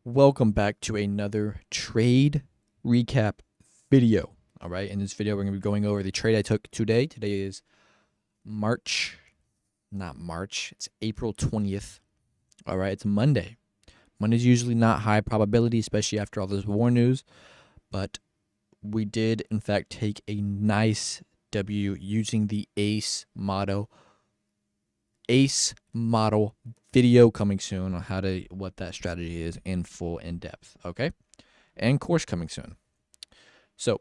Welcome back to another trade recap video. All right, in this video, we're going to be going over the trade I took today. Today is it's April 20th. All right, it's Monday. Monday's usually not high probability, especially after all this war news, but we did, in fact, take a nice W using the ACE model. ACE model video coming soon on what that strategy is in full in depth. Okay, and course coming soon. So,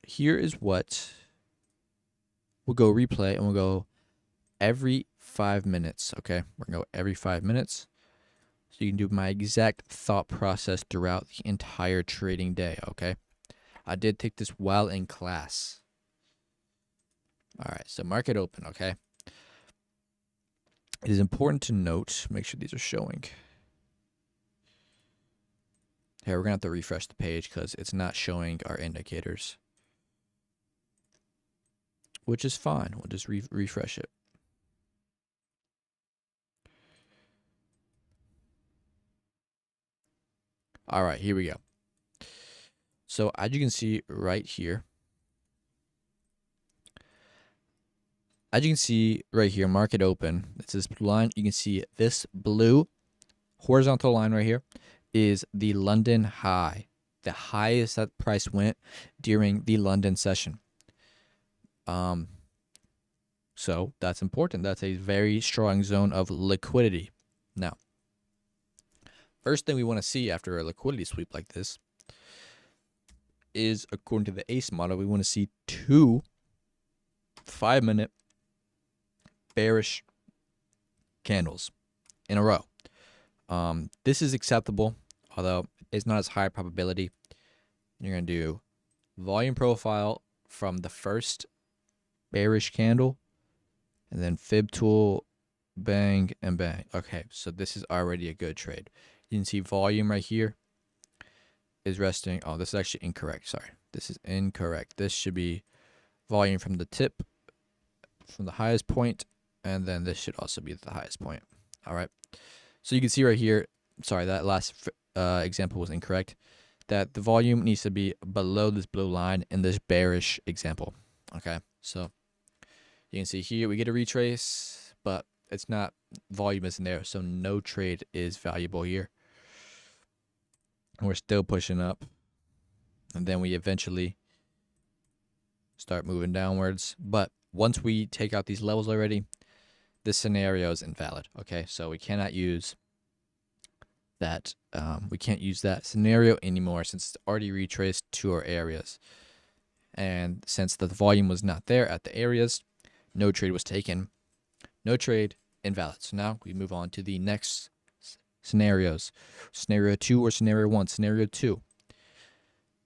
here is what we'll go replay, and we'll go every 5 minutes. Okay, we're gonna go every 5 minutes, so you can do my exact thought process throughout the entire trading day. Okay, I did take this while in class. All right, so market open. Okay, it is important to note. Make sure these are showing. Here, we're gonna have to refresh the page because it's not showing our indicators, which is fine. We'll just refresh it. All right, here we go. So as you can see right here, market open. It's this blue line. You can see this blue horizontal line right here is the London high, the highest that price went during the London session. So that's important. That's a very strong zone of liquidity. Now, first thing we want to see after a liquidity sweep like this is, according to the ACE model, we want to see 2 5-minute bearish candles in a row. This is acceptable, although it's not as high probability. You're going to do volume profile from the first bearish candle, and then fib tool, bang, and bang. Okay, so this is already a good trade. You can see volume right here is resting. Oh, this is actually incorrect. Sorry, this is incorrect. This should be volume from the tip, from the highest point, and then this should also be the highest point. All right, so you can see right here, sorry, that last example was incorrect, that the volume needs to be below this blue line in this bearish example. Okay, so you can see here we get a retrace, but it's not, volume isn't there, so no trade is valuable here. We're still pushing up, and then we eventually start moving downwards. But once we take out these levels already, this scenario is invalid. Okay, so we cannot use that. We can't use that scenario anymore since it's already retraced to our areas. And since the volume was not there at the areas, no trade was taken. No trade, invalid. So now we move on to the next scenarios. Scenario 2 or scenario 1. Scenario 2.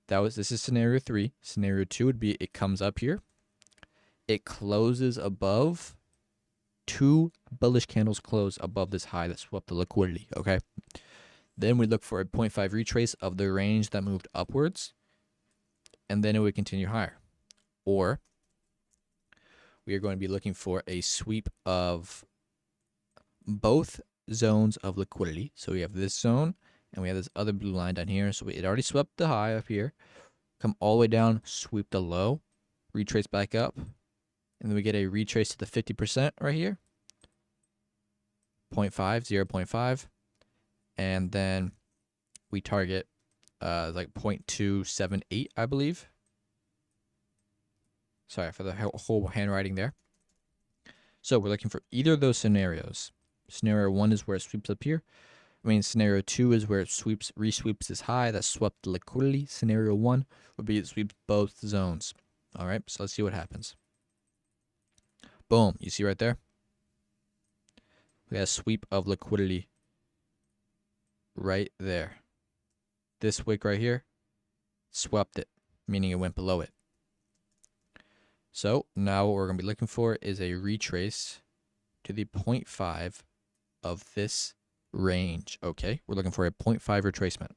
This is scenario 3. Scenario 2 would be, it comes up here. It closes above, 2 bullish candles close above this high that swept the liquidity. Okay. Then we look for a 0.5 retrace of the range that moved upwards, and then it would continue higher. Or we are going to be looking for a sweep of both zones of liquidity. So we have this zone and we have this other blue line down here. So it already swept the high up here, come all the way down, sweep the low, retrace back up, and then we get a retrace to the 50% right here, 0.5, 0.5, and then we target like 0.278, I believe. Sorry for the whole handwriting there. So we're looking for either of those scenarios. Scenario 1 is where it sweeps up here. Scenario 2 is where it resweeps this high that swept the liquidity. Scenario 1 would be it sweeps both zones. All right, so let's see what happens. Boom, you see right there? We got a sweep of liquidity right there. This wick right here swept it, meaning it went below it. So now what we're going to be looking for is a retrace to the 0.5 of this range. Okay, we're looking for a 0.5 retracement.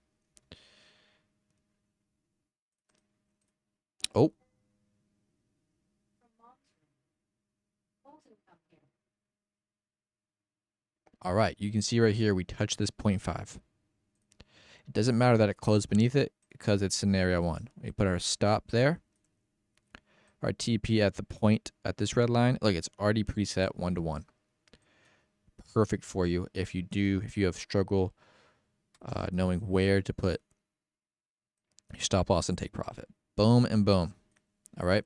Oh. All right, you can see right here we touched this 0.5. It doesn't matter that it closed beneath it because it's scenario 1. We put our stop there. Our TP at the point at this red line. Look, it's already preset 1-to-1. Perfect for you if you have struggle knowing where to put your stop loss and take profit. Boom and boom. All right.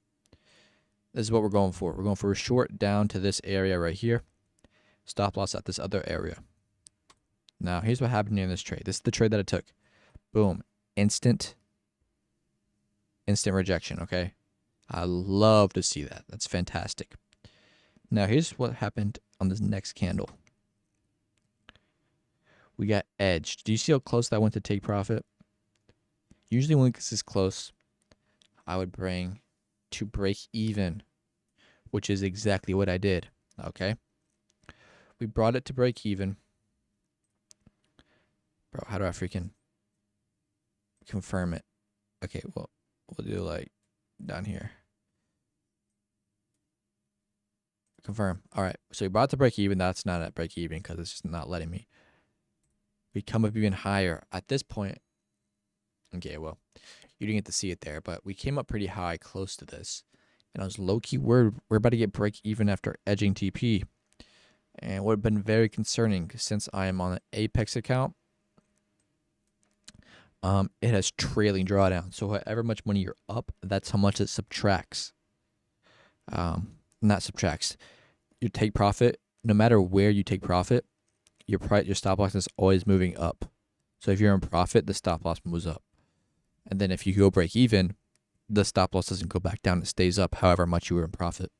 This is what we're going for. We're going for a short down to this area right here. Stop loss at this other area. Now, here's what happened in this trade. This is the trade that I took. Boom. Instant rejection, okay? I love to see that. That's fantastic. Now, here's what happened on this next candle. We got edged. Do you see how close that went to take profit? Usually when this is close, I would bring to break even, which is exactly what I did, okay? We brought it to break even. Bro, how do I freaking confirm it? Okay, well, we'll do like down here. Confirm. All right, so we brought it to break even. That's not at break even because it's just not letting me. We come up even higher. At this point, okay, well, you didn't get to see it there, but we came up pretty high close to this. And I was low-key worried we're about to get break even after edging TP. And it would have been very concerning since I am on an Apex account. It has trailing drawdown. So however much money you're up, that's how much it subtracts. Not subtracts. You take profit. No matter where you take profit, your stop loss is always moving up. So if you're in profit, the stop loss moves up. And then if you go break even, the stop loss doesn't go back down. It stays up however much you were in profit.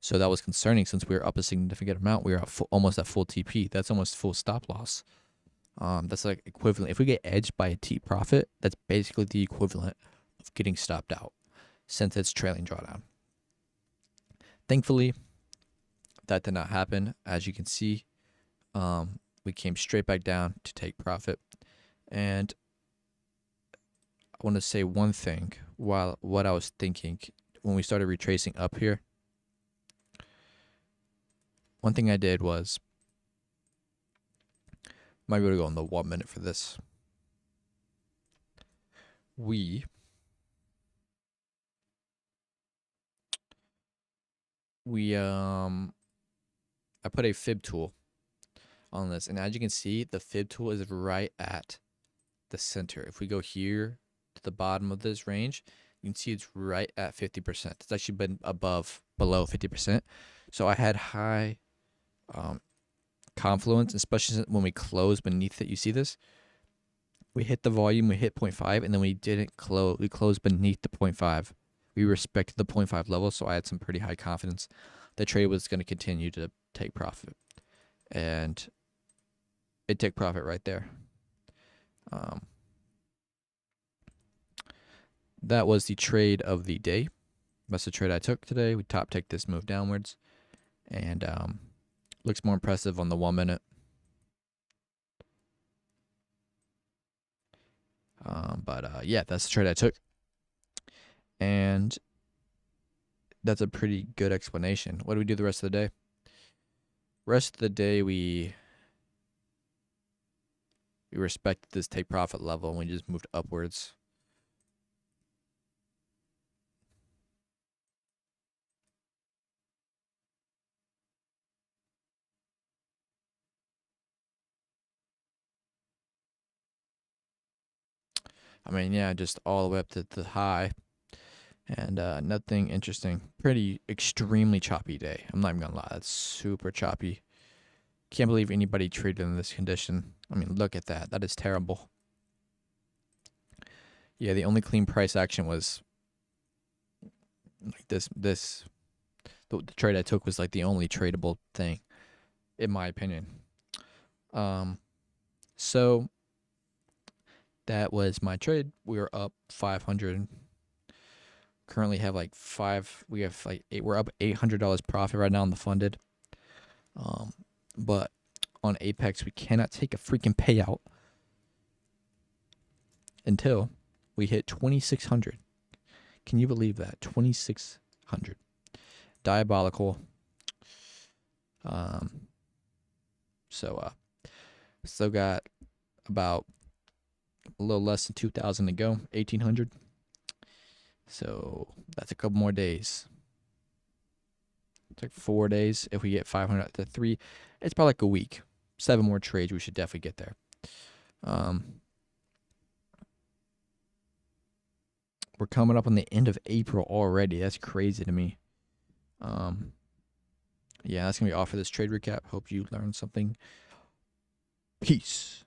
So that was concerning since we were up a significant amount. We were at almost at full TP. That's almost full stop loss. That's like equivalent. If we get edged by a T profit, that's basically the equivalent of getting stopped out since it's trailing drawdown. Thankfully, that did not happen. As you can see, we came straight back down to take profit. And I want to say one thing while what I was thinking when we started retracing up here. One thing I did was, might be able to go on the 1 minute for this. I put a fib tool on this, and as you can see, the fib tool is right at the center. If we go here to the bottom of this range, you can see it's right at 50%. It's actually been below 50%. So I had high confluence, especially when we close beneath it. You see this? We hit the volume, we hit 0.5, and then we didn't close. We closed beneath the 0.5. We respected the 0.5 level, so I had some pretty high confidence the trade was going to continue to take profit. And it took profit right there. That was the trade of the day. That's the trade I took today. We top ticked this move downwards. And looks more impressive on the 1 minute. Yeah, that's the trade I took. And that's a pretty good explanation. What do we do the rest of the day? Rest of the day, we respected this take profit level and we just moved upwards. I mean, yeah, just all the way up to the high. And nothing interesting. Pretty extremely choppy day. I'm not even gonna lie. That's super choppy. Can't believe anybody traded in this condition. I mean, look at that. That is terrible. Yeah, the only clean price action was like this. The trade I took was like the only tradable thing, in my opinion. So that was my trade. We were up 500. Currently have like we're up $800 profit right now on the funded. But on Apex we cannot take a freaking payout until we hit 2,600. Can you believe that? 2,600. Diabolical. So still got about a little less than 2,000 to go, 1,800. So that's a couple more days. It's like 4 days. If we get 500 to 3, it's probably like a week. 7 more trades, we should definitely get there. We're coming up on the end of April already. That's crazy to me. Yeah, that's going to be all for this trade recap. Hope you learned something. Peace.